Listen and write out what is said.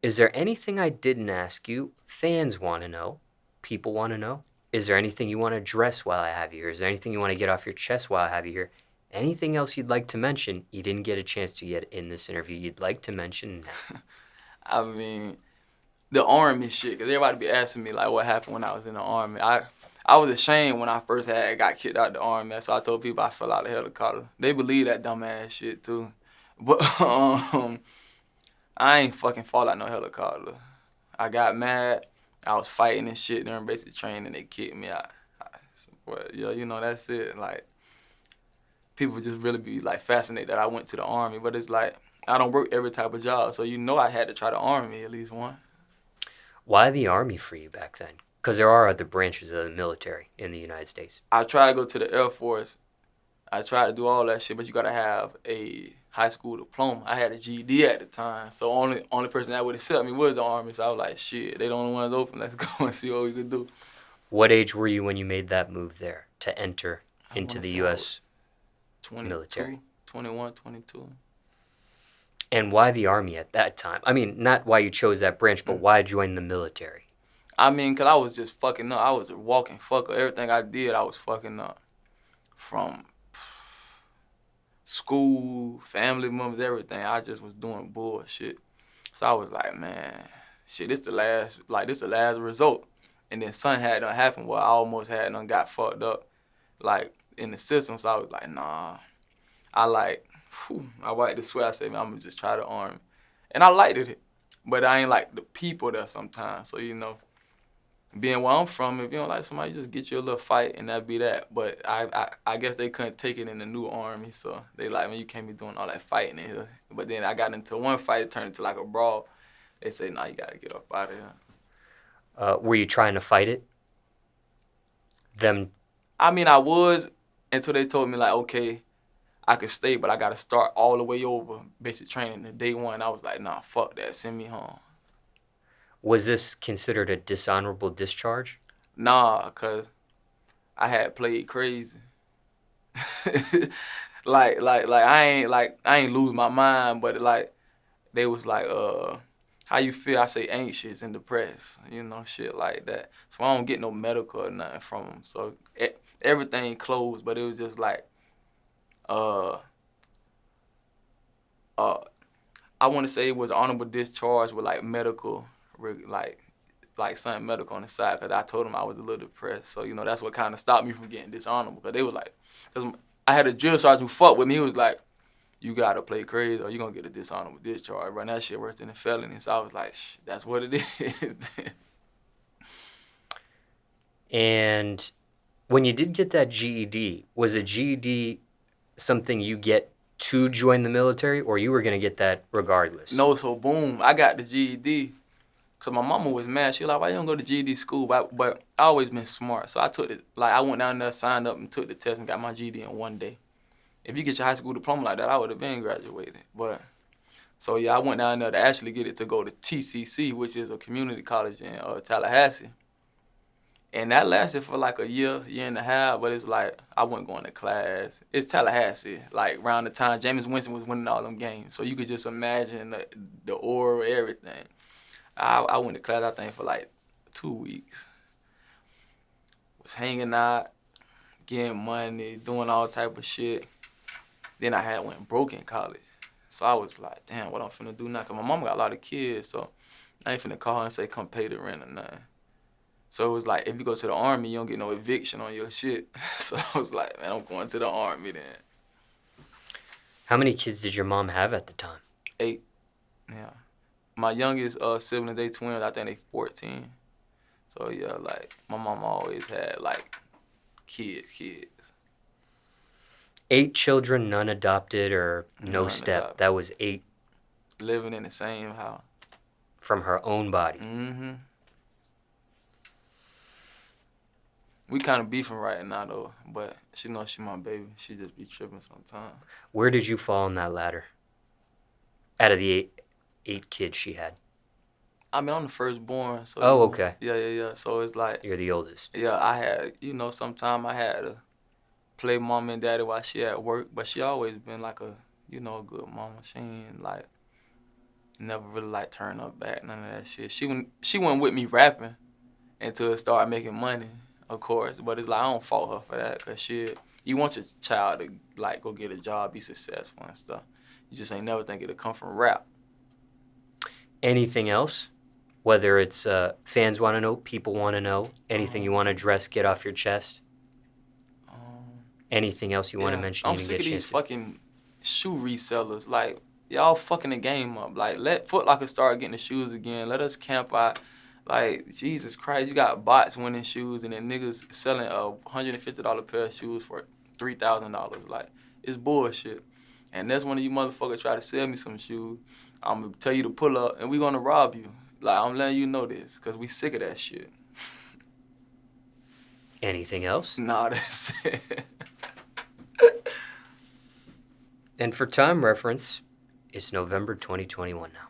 Is there anything I didn't ask you? Fans want to know. People want to know. Is there anything you want to address while I have you here? Is there anything you want to get off your chest while I have you here? Anything else you'd like to mention you didn't get a chance to yet in this interview you'd like to mention now? I mean, the Army shit, because everybody be asking me, like, what happened when I was in the Army. I was ashamed when I first got kicked out the Army, so I told people I fell out of the helicopter. They believe that dumbass shit, too. But I ain't fucking fall out no helicopter. I got mad. I was fighting and shit during basic training, and they kicked me out. But, yeah, you know, that's it. Like, people just really be, like, fascinated that I went to the Army. But it's like, I don't work every type of job, so you know I had to try the Army at least once. Why the Army for you back then? Because there are other branches of the military in the United States. I tried to go to the Air Force. I tried to do all that shit, but you gotta have a high school diploma. I had a GED at the time, so only person that would accept me was the Army. So I was like, shit, they the only ones open. Let's go and see what we could do. What age were you when you made that move there to enter into the U.S. 22, military? 21, 22. And why the Army at that time? I mean, not why you chose that branch, but why join the military? I mean, because I was just fucking up. I was a walking fucker. Everything I did, I was fucking up. From school, family members, everything. I just was doing bullshit. So I was like, man, shit, this the last result. And then something had done happened where I almost had done got fucked up, like, in the system. So I was like, nah. I wiped the sweat. I said, man, I'm gonna just try the Army. And I liked it. But I ain't like the people there sometimes. So, you know, being where I'm from, if you don't like somebody, just get you a little fight and that be that. But I guess they couldn't take it in the new Army, so they like, man, you can't be doing all that fighting in here. But then I got into one fight, it turned into like a brawl. They say, nah, you gotta get up out of here. Were you trying to fight it? Them? I mean, I was until they told me, like, okay, I could stay, but I gotta start all the way over basic training. The day one, I was like, nah, fuck that, send me home. Was this considered a dishonorable discharge? Nah, cause I had played crazy. like I ain't lose my mind, but like they was like, how you feel? I say anxious and depressed, you know, shit like that. So I don't get no medical or nothing from them. So everything closed, but it was just like, uh, I want to say it was honorable discharge with like medical, like something medical on the side. Cause I told them I was a little depressed, so you know that's what kind of stopped me from getting dishonorable. Cause they was like, cause I had a drill sergeant who fucked with me. He was like, you gotta play crazy or you gonna get a dishonorable discharge. Run that shit worse than a felony. So I was like, that's what it is. And when you did get that GED, was a GED something you get to join the military, or you were going to get that regardless? No, so boom, I got the GED. Cause my mama was mad. She was like, why you don't go to GED school? But I always been smart. So I took it, like I went down there, signed up and took the test and got my GED in one day. If you get your high school diploma like that, I would have been graduated. But, so yeah, I went down there to actually get it to go to TCC, which is a community college in Tallahassee. And that lasted for like a year and a half, but it's like I wasn't going to class. It's Tallahassee, like around the time Jameis Winston was winning all them games. So you could just imagine the aura, everything. I went to class, I think, for like 2 weeks. Was hanging out, getting money, doing all type of shit. Then I had went broke in college. So I was like, damn, what I'm finna do now? Cause my mom got a lot of kids, so I ain't finna call her and say, come pay the rent or nothing. So it was like, if you go to the Army, you don't get no eviction on your shit. So I was like, man, I'm going to the Army then. How many kids did your mom have at the time? 8, yeah. My youngest siblings, they twins, I think they 14. So yeah, like, my mom always had, like, kids. 8 children, none adopted or no None step. adopted. That was 8 Living in the same house. from her own body. Mm-hmm. We kind of beefing right now, though, but she knows she my baby. She just be tripping sometimes. Where did you fall on that ladder? Out of the eight kids she had. I mean, I'm the firstborn, so. Oh, okay. Yeah. So it's like. You're the oldest. Yeah, I had, sometime I had to play mom and daddy while she at work, but she always been like a good mama. She ain't like, Never really like turned her back, none of that shit. She went with me rapping until it started making money, of course. But it's like I don't fault her for that, cause shit, you want your child to like go get a job, be successful and stuff. You just ain't never think it'll come from rap. Anything else? Whether it's fans want to know, people want to know, anything you want to address, get off your chest. Anything else you want to mention? I'm sick of these fucking shoe resellers. Like, y'all fucking the game up. Like, let Foot Locker start getting the shoes again. Let us camp out. Like, Jesus Christ, you got bots winning shoes and then niggas selling a $150 pair of shoes for $3,000. Like, it's bullshit. And that's when you motherfuckers try to sell me some shoes. I'm gonna tell you to pull up and we gonna rob you. Like, I'm letting you know this, because we sick of that shit. Anything else? Nah, that's it. And for time reference, it's November 2021 now.